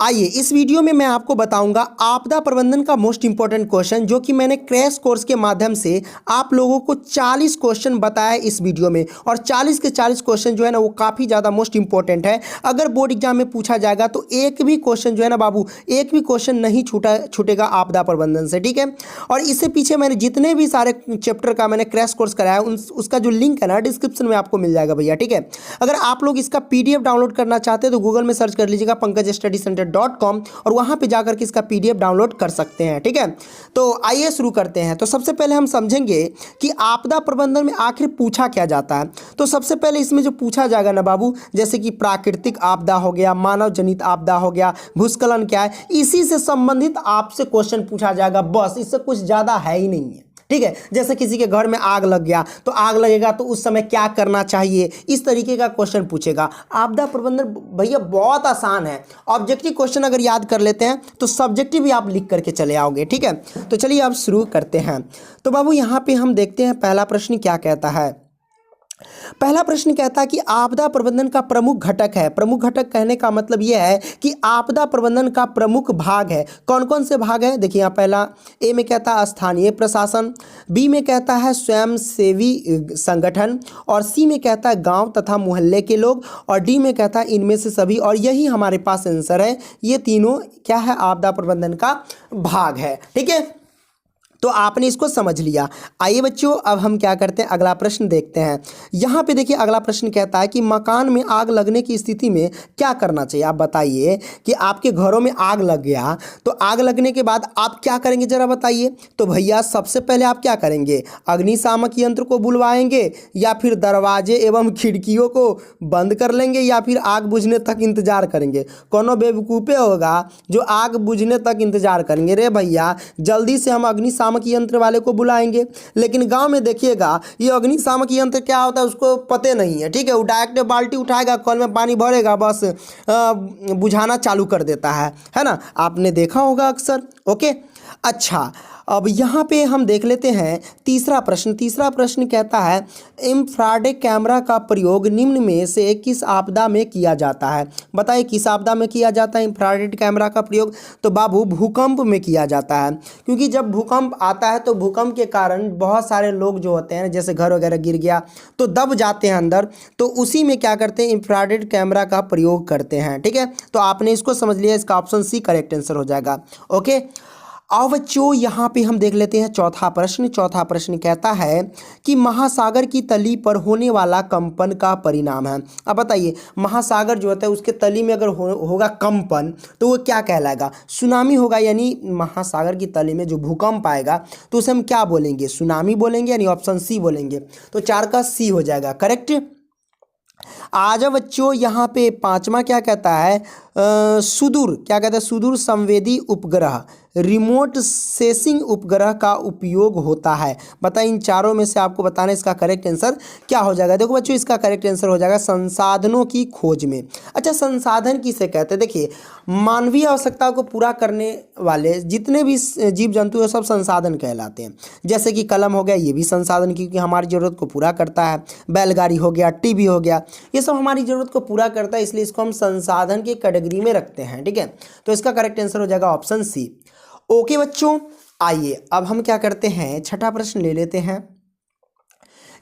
आइए इस वीडियो में मैं आपको बताऊंगा आपदा प्रबंधन का मोस्ट इंपॉर्टेंट क्वेश्चन, जो कि मैंने क्रैश कोर्स के माध्यम से आप लोगों को 40 क्वेश्चन बताया इस वीडियो में। और 40 के 40 क्वेश्चन जो है ना वो काफ़ी ज़्यादा मोस्ट इंपॉर्टेंट है। अगर बोर्ड एग्जाम में पूछा जाएगा तो एक भी क्वेश्चन जो है ना बाबू, एक भी क्वेश्चन नहीं छूटेगा आपदा प्रबंधन से, ठीक है। और इससे पीछे मैंने जितने भी सारे चैप्टर का मैंने क्रैश कोर्स कराया उसका जो लिंक है ना डिस्क्रिप्शन में आपको मिल जाएगा भैया, ठीक है। अगर आप लोग इसका PDF डाउनलोड करना चाहते हैं तो गूगल में सर्च कर लीजिएगा pankajstudycenter.com और वहां पे जाकर के इसका PDF डाउनलोड कर सकते हैं, ठीक है। तो आइए शुरू करते हैं। तो सबसे पहले हम समझेंगे कि आपदा प्रबंधन में आखिर पूछा क्या जाता है। तो सबसे पहले इसमें जो पूछा जाएगा ना बाबू, जैसे कि प्राकृतिक आपदा हो गया, मानव जनित आपदा हो गया, भूस्खलन क्या है, इसी से संबंधित आपसे क्वेश्चन पूछा जाएगा, बस। इससे कुछ ज़्यादा है ही नहीं है, ठीक है। जैसे किसी के घर में आग लग गया तो आग लगेगा तो उस समय क्या करना चाहिए, इस तरीके का क्वेश्चन पूछेगा। आपदा प्रबंधन भैया बहुत आसान है। ऑब्जेक्टिव क्वेश्चन अगर याद कर लेते हैं तो सब्जेक्टिव भी आप लिख करके चले आओगे, ठीक है। तो चलिए अब शुरू करते हैं। तो बाबू यहाँ पे हम देखते हैं पहला प्रश्न क्या कहता है। पहला प्रश्न कहता है कि आपदा प्रबंधन का प्रमुख घटक है। प्रमुख घटक कहने का मतलब यह है कि आपदा प्रबंधन का प्रमुख भाग है। कौन कौन से भाग हैं, देखिए यहाँ पहला ए में कहता है स्थानीय प्रशासन, बी में कहता है स्वयंसेवी संगठन, और सी में कहता है गांव तथा मोहल्ले के लोग, और डी में कहता है इनमें से सभी। और यही हमारे पास आंसर है। ये तीनों क्या है, आपदा प्रबंधन का भाग है, ठीक है। तो आपने इसको समझ लिया। आइए बच्चों अब हम क्या करते हैं, अगला प्रश्न देखते हैं। यहाँ पे देखिए अगला प्रश्न कहता है कि मकान में आग लगने की स्थिति में क्या करना चाहिए। आप बताइए कि आपके घरों में आग लग गया तो आग लगने के बाद आप क्या करेंगे, जरा बताइए। तो भैया सबसे पहले आप क्या करेंगे, अग्निशामक यंत्र को बुलवाएंगे, या फिर दरवाजे एवं खिड़कियों को बंद कर लेंगे, या फिर आग बुझने तक इंतजार करेंगे। कोनो बेवकूफ़े होगा जो आग बुझने तक इंतजार करेंगे। रे भैया जल्दी से हम अग्निशामक यंत्र वाले को बुलाएंगे। लेकिन गांव में देखिएगा ये अग्निशामक यंत्र क्या होता है उसको पते नहीं है, ठीक है। वो डायरेक्ट बाल्टी उठाएगा, कल में पानी भरेगा, बस बुझाना चालू कर देता है ना। आपने देखा होगा अक्सर, ओके। अच्छा अब यहाँ पे हम देख लेते हैं तीसरा प्रश्न। तीसरा प्रश्न कहता है इंफ्रारेड कैमरा का प्रयोग निम्न में से किस आपदा में किया जाता है। बताइए किस आपदा में किया जाता है इंफ्रारेड कैमरा का प्रयोग। तो बाबू भूकंप में किया जाता है, क्योंकि जब भूकंप आता है तो भूकंप के कारण बहुत सारे लोग जो होते हैं, जैसे घर वगैरह गिर गया तो दब जाते हैं अंदर, तो उसी में क्या करते हैं, इंफ्रारेड कैमरा का प्रयोग करते हैं, ठीक है। तो आपने इसको समझ लिया, इसका ऑप्शन सी करेक्ट आंसर हो जाएगा, ओके। अब बच्चों यहाँ पे हम देख लेते हैं चौथा प्रश्न। चौथा प्रश्न कहता है कि महासागर की तली पर होने वाला कंपन का परिणाम है। अब बताइए महासागर जो होता है उसके तली में अगर होगा कंपन तो वो क्या कहलाएगा, सुनामी होगा। यानी महासागर की तली में जो भूकंप आएगा तो उसे हम क्या बोलेंगे, सुनामी बोलेंगे, यानी ऑप्शन सी बोलेंगे। तो 4 का सी हो जाएगा करेक्ट। आ जाओ बच्चों यहाँ पे पांचवा क्या कहता है, सुदूर क्या कहता है, सुदूर संवेदी उपग्रह, रिमोट सेंसिंग उपग्रह का उपयोग होता है। बताइए इन चारों में से आपको बताना इसका करेक्ट आंसर क्या हो जाएगा। देखो बच्चों इसका करेक्ट आंसर हो जाएगा संसाधनों की खोज में। अच्छा संसाधन किसे कहते हैं, देखिए मानवीय आवश्यकताओं को पूरा करने वाले जितने भी जीव जंतु हैं सब संसाधन कहलाते हैं। जैसे कि कलम हो गया, ये भी संसाधन, क्योंकि हमारी ज़रूरत को पूरा करता है। बैलगाड़ी हो गया, टीवी हो गया, ये सब हमारी ज़रूरत को पूरा करता है, इसलिए इसको हम संसाधन की कैटेगरी में रखते हैं, ठीक है। तो इसका करेक्ट आंसर हो जाएगा ऑप्शन सी, ओके बच्चों। आइए अब हम क्या करते हैं, छठा प्रश्न ले लेते हैं।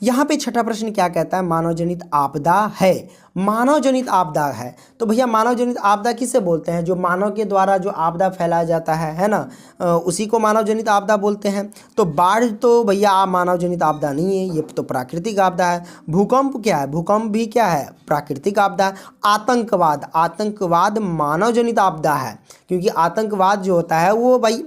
यहाँ पे छठा प्रश्न क्या कहता है, मानव जनित आपदा है। मानव जनित आपदा है तो भैया मानव जनित आपदा किसे बोलते हैं, जो मानव के द्वारा जो आपदा फैलाया जाता है ना, उसी को मानव जनित आपदा बोलते हैं। तो बाढ़ तो भैया मानव जनित आपदा नहीं है, ये तो प्राकृतिक आपदा है। भूकंप क्या है, भूकंप भी क्या है, प्राकृतिक आपदा है। आतंकवाद, आतंकवाद मानव जनित आपदा है, क्योंकि आतंकवाद जो होता है वो भाई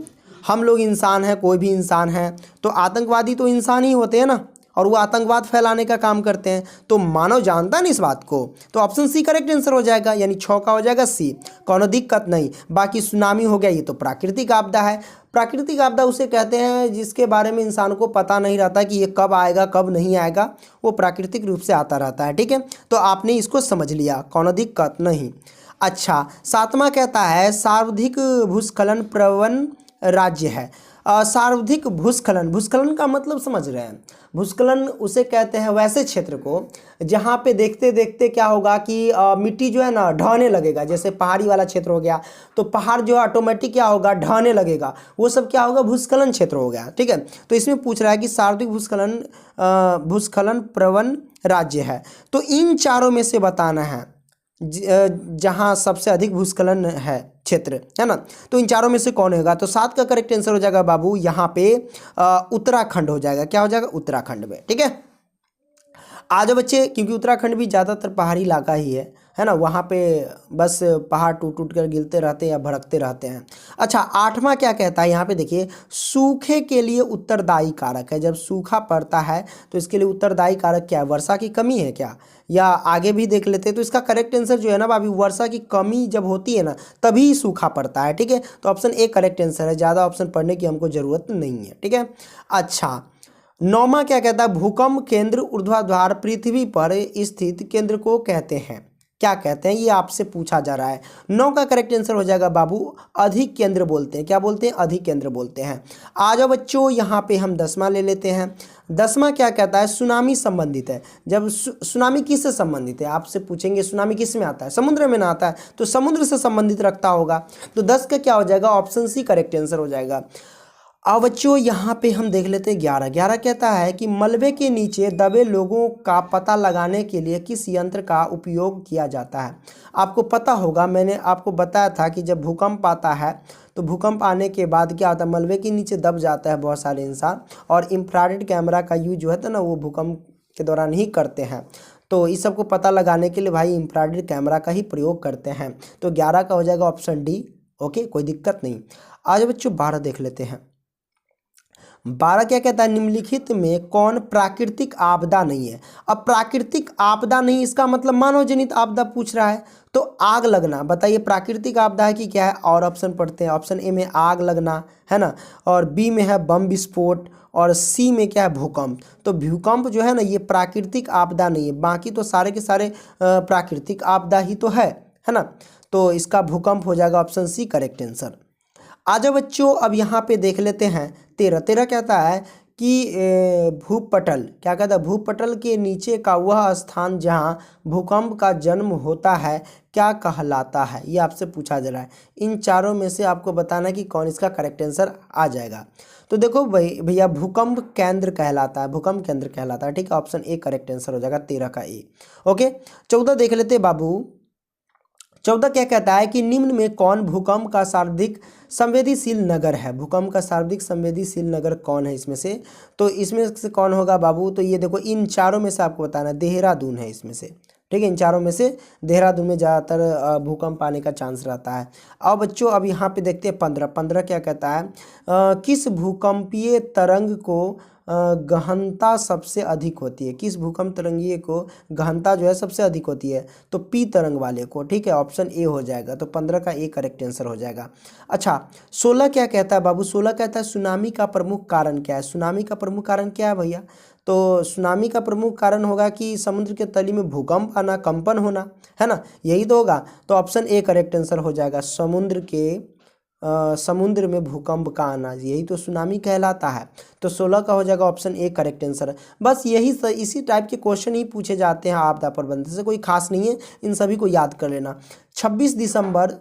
हम लोग इंसान हैं, कोई भी इंसान है तो आतंकवादी तो इंसान ही होते हैं ना, और वो आतंकवाद फैलाने का काम करते हैं। तो मानव जानता नहीं इस बात को, तो ऑप्शन सी करेक्ट आंसर हो जाएगा, यानी 6 का हो जाएगा सी, कोनो दिक्कत नहीं। बाकी सुनामी हो गया, ये तो प्राकृतिक आपदा है। प्राकृतिक आपदा उसे कहते हैं जिसके बारे में इंसान को पता नहीं रहता कि ये कब आएगा कब नहीं आएगा, वो प्राकृतिक रूप से आता रहता है, ठीक है। तो आपने इसको समझ लिया, कोनो दिक्कत नहीं। अच्छा सातवां कहता है सर्वाधिक भूस्खलन प्रवण राज्य है। सर्वाधिक भूस्खलन, भूस्खलन का मतलब समझ रहे हैं, भूस्खलन उसे कहते हैं वैसे क्षेत्र को जहाँ पे देखते देखते क्या होगा कि मिट्टी जो है ना ढहने लगेगा। जैसे पहाड़ी वाला क्षेत्र हो गया तो पहाड़ जो है ऑटोमेटिक क्या होगा, ढहने लगेगा, वो सब क्या होगा, भूस्खलन क्षेत्र हो गया। ठीक है, तो इसमें पूछ रहा है कि सर्वाधिक भूस्खलन प्रवण राज्य है, तो इन चारों में से बताना है जहाँ सबसे अधिक भूस्खलन है क्षेत्र, है ना। तो इन चारों में से कौन होगा, तो 7 का करेक्ट आंसर हो जाएगा बाबू यहाँ पे उत्तराखंड हो जाएगा। क्या हो जाएगा, उत्तराखंड में। ठीक है, आ जाओ बच्चे, क्योंकि उत्तराखंड भी ज़्यादातर पहाड़ी इलाका ही है ना, वहाँ पे बस पहाड़ टूट टूट कर गिरते रहते हैं या भड़कते रहते हैं। अच्छा, 8वां क्या कहता है, यहाँ पे देखिए, सूखे के लिए उत्तरदायी कारक है। जब सूखा पड़ता है तो इसके लिए उत्तरदायी कारक क्या है, वर्षा की कमी है क्या, या आगे भी देख लेते हैं। तो इसका करेक्ट आंसर जो है ना बाबू, वर्षा की कमी जब होती है ना तभी सूखा पड़ता है। ठीक है, तो ऑप्शन ए करेक्ट आंसर है, ज़्यादा ऑप्शन पढ़ने की हमको ज़रूरत नहीं है। ठीक है, अच्छा 9वां क्या कहता है, भूकंप केंद्र ऊर्ध्वाधर पृथ्वी पर स्थित केंद्र को कहते हैं। क्या कहते हैं, ये आपसे पूछा जा रहा है। 9 का करेक्ट आंसर हो जाएगा बाबू, अधिक केंद्र बोलते हैं। क्या बोलते हैं, अधिक केंद्र बोलते हैं। आ जाओ बच्चों, यहाँ पे हम 10वां ले लेते हैं। 10वां क्या कहता है, सुनामी संबंधित है। जब सुनामी किससे संबंधित है, आपसे पूछेंगे सुनामी किस में आता है, समुद्र में ना आता है, तो समुद्र से संबंधित रखता होगा। तो 10 का क्या हो जाएगा, ऑप्शन सी करेक्ट आंसर हो जाएगा। अब बच्चों यहाँ पे हम देख लेते हैं 11 कहता है कि मलबे के नीचे दबे लोगों का पता लगाने के लिए किस यंत्र का उपयोग किया जाता है। आपको पता होगा, मैंने आपको बताया था कि जब भूकंप आता है तो भूकंप आने के बाद क्या होता है, मलबे के नीचे दब जाता है बहुत सारे इंसान, और इंफ्रारेड कैमरा का यूज जो है ना वो भूकंप के दौरान ही करते हैं। तो इस सब को पता लगाने के लिए भाई इंफ्रारेड कैमरा का ही प्रयोग करते हैं। तो 11 का हो जाएगा ऑप्शन डी। ओके, कोई दिक्कत नहीं। आज बच्चों 12 देख लेते हैं। 12 क्या कहता है, निम्नलिखित में कौन प्राकृतिक आपदा नहीं है। अब प्राकृतिक आपदा नहीं, इसका मतलब मानव जनित आपदा पूछ रहा है। तो आग लगना, बताइए प्राकृतिक आपदा है कि क्या है, और ऑप्शन पढ़ते हैं। ऑप्शन ए में आग लगना है ना, और बी में है बम विस्फोट, और सी में क्या है, भूकंप। तो भूकंप जो है ना ये प्राकृतिक आपदा नहीं है, बाकी तो सारे के सारे प्राकृतिक आपदा ही तो है ना। तो इसका भूकंप हो जाएगा ऑप्शन सी करेक्ट आंसर। आजा बच्चों, अब यहाँ पे देख लेते हैं 13 कहता है कि भूपटल, क्या कहता है, भूपटल के नीचे का वह स्थान जहाँ भूकंप का जन्म होता है क्या कहलाता है। ये आपसे पूछा जा रहा है। इन चारों में से आपको बताना कि कौन इसका करेक्ट आंसर आ जाएगा। तो देखो भैया भूकंप केंद्र कहलाता है, भूकंप केंद्र कहलाता है। ठीक है, ऑप्शन ए करेक्ट आंसर हो जाएगा, 13 का ए। ओके, 14 देख लेते बाबू। 14 क्या कहता है कि निम्न में कौन भूकंप का सर्वाधिक संवेदनशील नगर है। भूकंप का सर्वाधिक संवेदनशील नगर कौन है इसमें से, तो इसमें से कौन होगा बाबू, तो ये देखो इन चारों में से आपको बताना है, देहरादून है इसमें से। ठीक है, इन चारों में से देहरादून में ज़्यादातर भूकंप आने का चांस रहता है। अब बच्चों अब यहाँ पे देखते हैं 15 क्या कहता है, किस भूकंपीय तरंग को गहनता सबसे अधिक होती है। किस भूकंप तरंगीय को गहनता जो है सबसे अधिक होती है, तो पी तरंग वाले को। ठीक है, ऑप्शन ए हो जाएगा। तो 15 का ए करेक्ट आंसर हो जाएगा। अच्छा 16 क्या कहता है बाबू, 16 कहता है सुनामी का प्रमुख कारण क्या है। सुनामी का प्रमुख कारण क्या है भैया, तो सुनामी का प्रमुख कारण होगा कि समुद्र के तली में भूकंप आना, कंपन होना, है ना, यही तो होगा। तो ऑप्शन ए करेक्ट आंसर हो जाएगा, समुद्र में भूकंप का आना, यही तो सुनामी कहलाता है। तो 16 का हो जाएगा ऑप्शन ए करेक्ट आंसर। बस इसी टाइप के क्वेश्चन ही पूछे जाते हैं आपदा प्रबंधन से, कोई खास नहीं है, इन सभी को याद कर लेना। 26 दिसंबर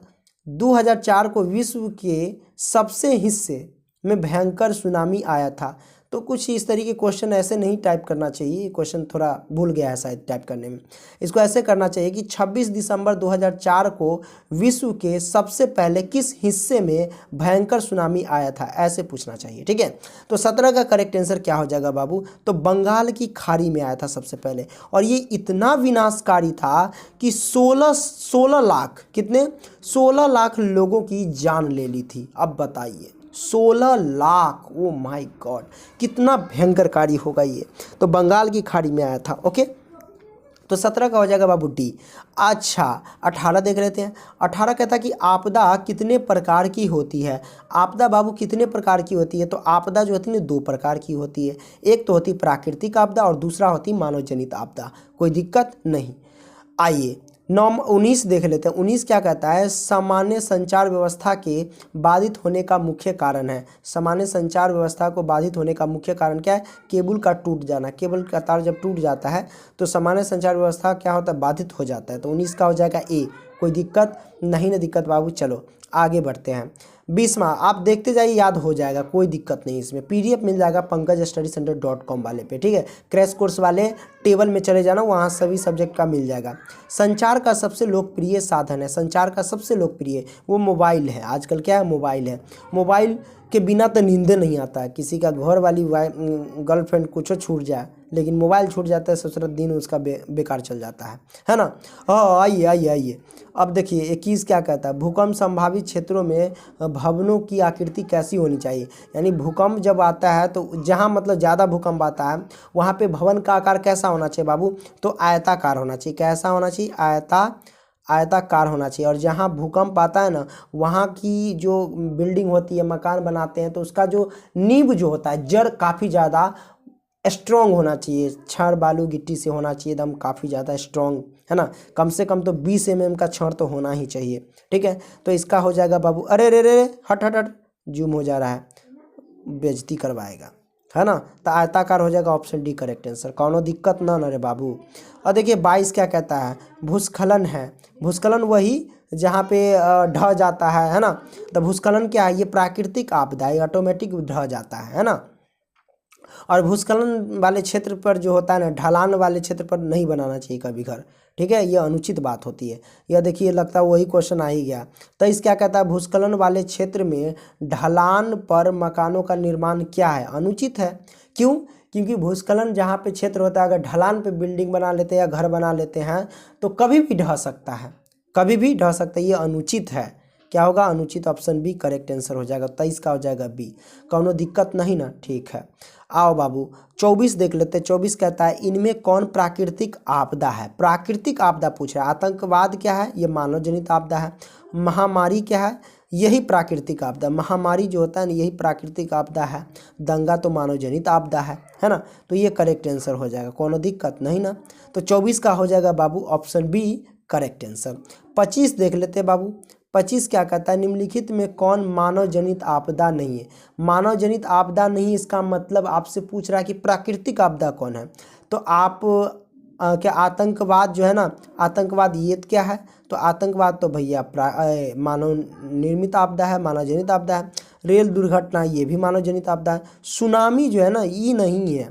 2004 को विश्व के सबसे हिस्से में भयंकर सुनामी आया था। तो कुछ इस तरीके क्वेश्चन ऐसे नहीं टाइप करना चाहिए, क्वेश्चन थोड़ा भूल गया है शायद टाइप करने में। इसको ऐसे करना चाहिए कि 26 दिसंबर 2004 को विश्व के सबसे पहले किस हिस्से में भयंकर सुनामी आया था, ऐसे पूछना चाहिए। ठीक है, तो 17 का करेक्ट आंसर क्या हो जाएगा बाबू, तो बंगाल की खाड़ी में आया था सबसे पहले, और ये इतना विनाशकारी था कि 16 लाख, कितने, 16 लाख लोगों की जान ले ली थी। अब बताइए 16 लाख, ओ माय गॉड, कितना भयंकरकारी होगा ये। तो बंगाल की खाड़ी में आया था। ओके, तो 17 का हो जाएगा बाबू डी। अच्छा 18 देख लेते हैं। 18 कहता है कि आपदा कितने प्रकार की होती है। आपदा बाबू कितने प्रकार की होती है, तो आपदा जो होती है ना 2 प्रकार की होती है। एक तो होती प्राकृतिक आपदा और दूसरा होती मानव जनित आपदा। कोई दिक्कत नहीं। आइए 19 देख लेते हैं। 19 क्या कहता है, सामान्य संचार व्यवस्था के बाधित होने का मुख्य कारण है। सामान्य संचार व्यवस्था को बाधित होने का मुख्य कारण क्या है, केबल का टूट जाना। केबल का तार जब टूट जाता है तो सामान्य संचार व्यवस्था क्या होता है, बाधित हो जाता है। तो 19 का हो जाएगा ए। कोई दिक्कत नहीं ना दिक्कत बाबू। चलो आगे बढ़ते हैं। 20वां आप देखते जाइए, याद हो जाएगा, कोई दिक्कत नहीं। इसमें PDF मिल जाएगा pankajstudycenter.com वाले पे, ठीक है। क्रैश कोर्स वाले टेबल में चले जाना, वहाँ सभी सब्जेक्ट का मिल जाएगा। संचार का सबसे लोकप्रिय साधन है, संचार का सबसे लोकप्रिय वो मोबाइल है। आजकल क्या है, मोबाइल है। मोबाइल के बिना तो नींद नहीं आता है। किसी का घर वाली गर्लफ्रेंड कुछ छूट जाए, लेकिन मोबाइल छूट जाता है, सारा दिन उसका बेकार चल जाता है ना। हाँ आइए आइए आइए। अब देखिए 21 क्या कहता है, भूकंप संभावित क्षेत्रों में भवनों की आकृति कैसी होनी चाहिए। यानी भूकंप जब आता है तो जहाँ मतलब ज़्यादा भूकंप आता है वहाँ पे भवन का आकार कैसा होना चाहिए बाबू, तो आयताकार होना चाहिए। कैसा होना चाहिए, आयताकार होना चाहिए। और जहाँ भूकंप आता है ना, वहाँ की जो बिल्डिंग होती है, मकान बनाते हैं, तो उसका जो नींव जो होता है, जड़ काफ़ी ज़्यादा स्ट्रॉन्ग होना चाहिए। छड़ बालू गिट्टी से होना चाहिए, एकदम काफ़ी ज़्यादा स्ट्रॉन्ग, है ना। कम से कम तो 20 mm का छड़ तो होना ही चाहिए, ठीक है। तो इसका हो जाएगा बाबू, अरे रे रे हट हट हट, जूम हो जा रहा है, बेइज्जती करवाएगा, है ना। तो आयताकार हो जाएगा, ऑप्शन डी करेक्ट आंसर। कौनो दिक्कत ना रे बाबू। और देखिए 22 क्या कहता है, भूस्खलन है। भूस्खलन वही जहाँ पे ढह जाता है ना। तो भूस्खलन क्या है, ये प्राकृतिक आपदा है, ऑटोमेटिक ढह जाता है ना। और भूस्खलन वाले क्षेत्र पर जो होता है ना, ढलान वाले क्षेत्र पर नहीं बनाना चाहिए कभी घर, ठीक है। यह अनुचित बात होती है। यह देखिए लगता है वही क्वेश्चन आ ही गया। तो इस क्या कहता है, भूस्खलन वाले क्षेत्र में ढलान पर मकानों का निर्माण क्या है, अनुचित है। क्यों, क्योंकि भूस्खलन जहाँ पे क्षेत्र होता है, अगर ढलान पे बिल्डिंग बना लेते हैं या घर बना लेते हैं तो कभी भी ढह सकता है, कभी भी ढह सकता है। ये अनुचित है। क्या होगा, अनुचित। ऑप्शन बी करेक्ट आंसर हो जाएगा। 23 का हो जाएगा बी। कौनो दिक्कत नहीं ना, ठीक है। आओ बाबू 24 देख लेते हैं। 24 कहता है, इनमें कौन प्राकृतिक आपदा है। प्राकृतिक आपदा पूछ रहा है। आतंकवाद क्या है, ये मानव जनित आपदा है। महामारी क्या है, यही प्राकृतिक आपदा। महामारी जो होता है ना, यही प्राकृतिक आपदा है। दंगा तो मानव जनित आपदा है ना। तो ये करेक्ट आंसर हो जाएगा, कोनो दिक्कत नहीं ना। तो 24 का हो जाएगा बाबू, ऑप्शन बी करेक्ट आंसर। 25 देख लेते हैं बाबू। 25 क्या कहता है, निम्नलिखित में कौन मानव जनित आपदा नहीं है। मानव जनित आपदा नहीं, इसका मतलब आपसे पूछ रहा है कि प्राकृतिक आपदा कौन है। तो आप क्या आतंकवाद जो है ना, आतंकवाद ये क्या है, तो आतंकवाद तो भैया मानव निर्मित आपदा है, मानव जनित आपदा है। रेल दुर्घटना ये भी मानव जनित आपदा है। सुनामी जो है ना, ई नहीं है।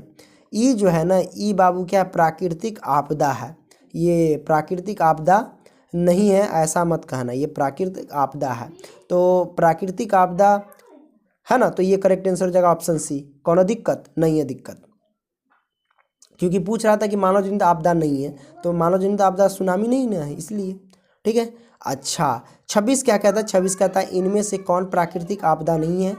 ई जो है ना, ई बाबू क्या प्राकृतिक आपदा है। ये प्राकृतिक आपदा नहीं है, ऐसा मत कहना, ये प्राकृतिक आपदा है। तो प्राकृतिक आपदा है ना, तो ये करेक्ट आंसर हो जाएगा ऑप्शन सी। कौनो दिक्कत नहीं है, दिक्कत क्योंकि पूछ रहा था कि मानव जनित आपदा नहीं है, तो मानव जनित आपदा सुनामी नहीं ना है, इसलिए, ठीक है। अच्छा 26 क्या कहता है, 26 कहता है, इनमें से कौन प्राकृतिक आपदा नहीं है।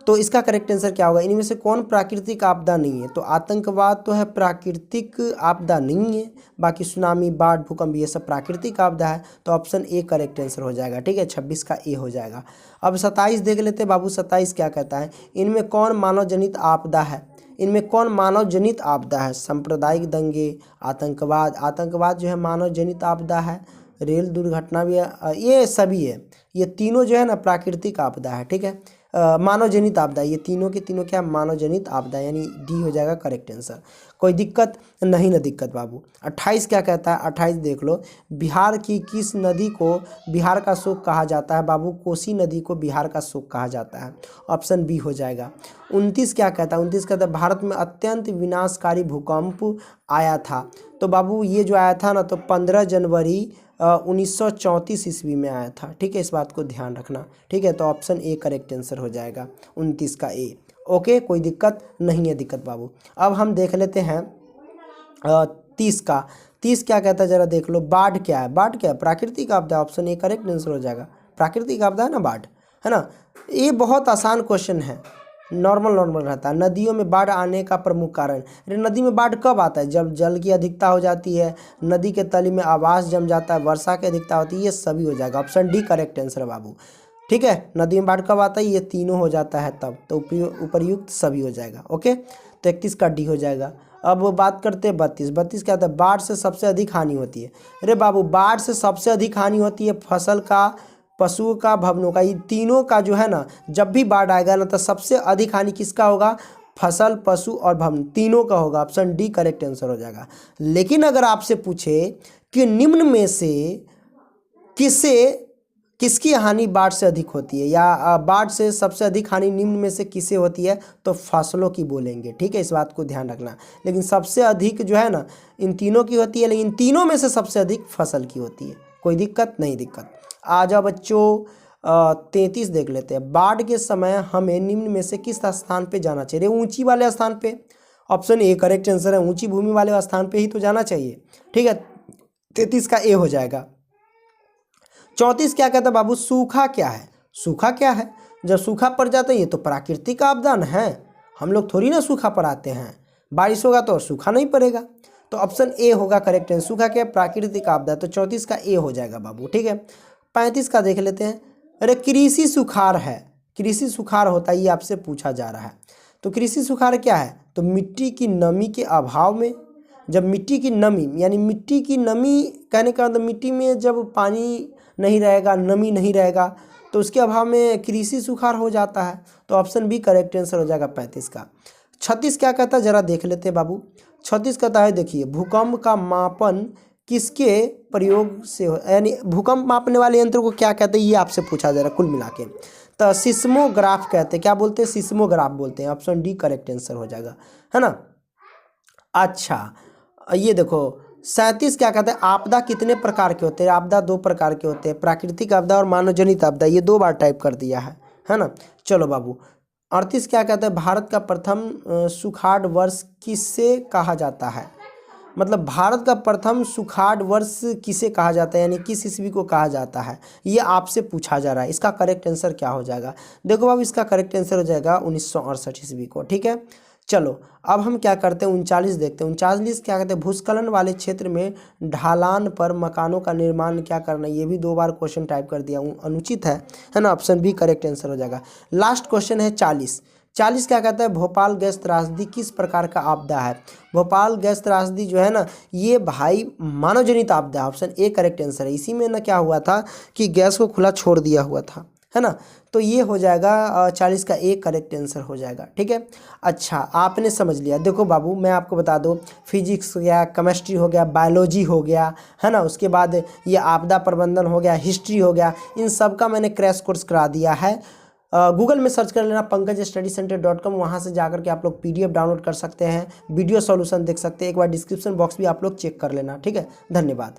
तो इसका करेक्ट आंसर क्या होगा, इनमें से कौन प्राकृतिक आपदा नहीं है। तो आतंकवाद तो है, प्राकृतिक आपदा नहीं है। बाकी सुनामी, बाढ़, भूकंप ये सब प्राकृतिक आपदा है। तो ऑप्शन ए करेक्ट आंसर हो जाएगा, ठीक है। 26 का ए हो जाएगा। अब 27 देख लेते हैं बाबू। 27 क्या कहता है, इनमें कौन मानव जनित आपदा है। इनमें कौन मानव जनित आपदा है। सांप्रदायिक दंगे, आतंकवाद। आतंकवाद जो है मानव जनित आपदा है। रेल दुर्घटना भी है, ये सभी है। ये तीनों जो है ना प्राकृतिक आपदा है, ठीक है। मानव जनित आपदा, ये तीनों के तीनों क्या मानव जनित आपदा, यानी डी हो जाएगा करेक्ट आंसर। कोई दिक्कत नहीं ना दिक्कत बाबू। 28 क्या कहता है, 28 देख लो। बिहार की किस नदी को बिहार का शोक कहा जाता है बाबू। कोसी नदी को बिहार का शोक कहा जाता है। ऑप्शन बी हो जाएगा। 29 क्या कहता है, 29 कहता है, भारत में अत्यंत विनाशकारी भूकंप आया था। तो बाबू ये जो आया था ना, तो 15 जनवरी 1934 ईस्वी में आया था, ठीक है। इस बात को ध्यान रखना, ठीक है। तो ऑप्शन ए करेक्ट आंसर हो जाएगा, 29 का ए। ओके, कोई दिक्कत नहीं है, दिक्कत बाबू। अब हम देख लेते हैं 30 का। 30 क्या कहता है, जरा देख लो। बाढ़ क्या है, बाढ़ क्या है, प्राकृतिक आपदा। ऑप्शन ए करेक्ट आंसर हो जाएगा, प्राकृतिक आपदा है ना बाढ़, है ना। ये बहुत आसान क्वेश्चन है, नॉर्मल रहता है। नदियों में बाढ़ आने का प्रमुख कारण, अरे नदी में बाढ़ कब आता है, जब जल की अधिकता हो जाती है, नदी के तली में आवास जम जाता है, वर्षा की अधिकता होती है, ये सभी हो जाएगा। ऑप्शन डी करेक्ट आंसर है बाबू, ठीक है। नदी में बाढ़ कब आता है, ये तीनों हो जाता है तब, तो उपयुक्त सभी हो जाएगा। ओके, तो 31 का डी हो जाएगा। अब बात करते हैं 32। 32 क्या होता है? बाढ़ से सबसे अधिक हानि होती है। अरे बाबू, बाढ़ से सबसे अधिक हानि होती है फसल का, पशुओं का, भवनों का। ये तीनों का जो है ना, जब भी बाढ़ आएगा ना तो सबसे अधिक हानि किसका होगा? फसल, पशु और भवन, तीनों का होगा। ऑप्शन डी करेक्ट आंसर हो जाएगा। लेकिन अगर आपसे पूछे कि निम्न में से किसकी हानि बाढ़ से अधिक होती है, या बाढ़ से सबसे अधिक हानि निम्न में से किसे होती है, तो फसलों की बोलेंगे। ठीक है, इस बात को ध्यान रखना। लेकिन सबसे अधिक जो है ना इन तीनों की होती है, लेकिन तीनों में से सबसे अधिक फसल की होती है। कोई दिक्कत नहीं? दिक्कत। आ जाओ बच्चों, 33 देख लेते हैं। बाढ़ के समय हमें निम्न में से किस स्थान पे जाना चाहिए? ऊंची वाले स्थान पे। ऑप्शन ए करेक्ट आंसर है, ऊंची भूमि वाले स्थान पे ही तो जाना चाहिए। ठीक है, 33 का ए हो जाएगा। 34 क्या कहता है बाबू? सूखा क्या है? सूखा क्या है? जब सूखा पड़ जाता है, ये तो प्राकृतिक आपदा है, हम लोग थोड़ी ना सूखा पड़ाते हैं। बारिश होगा तो सूखा नहीं पड़ेगा। तो ऑप्शन ए होगा करेक्ट आंसर। सूखा क्या है? प्राकृतिक आपदा। तो 34 का ए हो जाएगा बाबू। ठीक है, 35 का देख लेते हैं। अरे कृषि सुखाड़ है, कृषि सुखाड़ होता है, ये आपसे पूछा जा रहा है। तो कृषि सुखाड़ क्या है? तो मिट्टी की नमी के अभाव में, जब मिट्टी की नमी, यानी मिट्टी की नमी कहने का मतलब मिट्टी में जब पानी नहीं रहेगा, नमी नहीं रहेगा, तो उसके अभाव में कृषि सुखाड़ हो जाता है। तो ऑप्शन बी करेक्ट आंसर हो जाएगा 35 का। 36 क्या कहता है? जरा देख लेते हैं बाबू। 36 कहता है, देखिए, भूकंप का मापन किसके प्रयोग से हो, यानी भूकंप मापने वाले यंत्र को क्या कहते हैं, ये आपसे पूछा जा रहा है कुल मिला के। तो सिस्मोग्राफ कहते हैं। क्या बोलते हैं? सिस्मोग्राफ बोलते हैं। ऑप्शन डी करेक्ट आंसर हो जाएगा, है ना। अच्छा, ये देखो 37 क्या कहते हैं? आपदा कितने प्रकार के होते हैं? आपदा 2 प्रकार के होते हैं, प्राकृतिक आपदा और मानव जनित आपदा। ये 2 बार टाइप कर दिया है ना। चलो बाबू, 38 क्या कहते हैं? भारत का प्रथम सुखाड़ वर्ष किसे कहा जाता है? मतलब भारत का प्रथम सुखाड़ वर्ष किसे कहा जाता है, यानी किस ईस्वी को कहा जाता है, ये आपसे पूछा जा रहा है। इसका करेक्ट आंसर क्या हो जाएगा? देखो बाबू, इसका करेक्ट आंसर हो जाएगा 1968 ईस्वी को। ठीक है, चलो अब हम क्या करते हैं, 39 देखते हैं। 39 क्या कहते हैं? भूस्खलन वाले क्षेत्र में ढालान पर मकानों का निर्माण क्या करना। ये भी 2 बार क्वेश्चन टाइप कर दिया हूँ, अनुचित है ना। ऑप्शन बी करेक्ट आंसर हो जाएगा। लास्ट क्वेश्चन है 40। 40 क्या कहता है? भोपाल गैस त्रासदी किस प्रकार का आपदा है? भोपाल गैस त्रासदी जो है ना, ये भाई मानव जनित आपदा है। ऑप्शन ए करेक्ट आंसर है। इसी में ना क्या हुआ था कि गैस को खुला छोड़ दिया हुआ था, है ना। तो ये हो जाएगा 40 का एक करेक्ट आंसर हो जाएगा। ठीक है, अच्छा आपने समझ लिया। देखो बाबू, मैं आपको बता दूं, फिजिक्स हो गया, केमिस्ट्री हो गया, बायोलॉजी हो गया, है ना, उसके बाद ये आपदा प्रबंधन हो गया, हिस्ट्री हो गया, इन सब का मैंने क्रैश कोर्स करा दिया है। गूगल में सर्च कर लेना pankajstudycenter.com, वहाँ से जाकर के आप लोग PDF डाउनलोड कर सकते हैं, वीडियो सॉल्यूशन देख सकते हैं। एक बार डिस्क्रिप्शन बॉक्स भी आप लोग चेक कर लेना। ठीक है, धन्यवाद।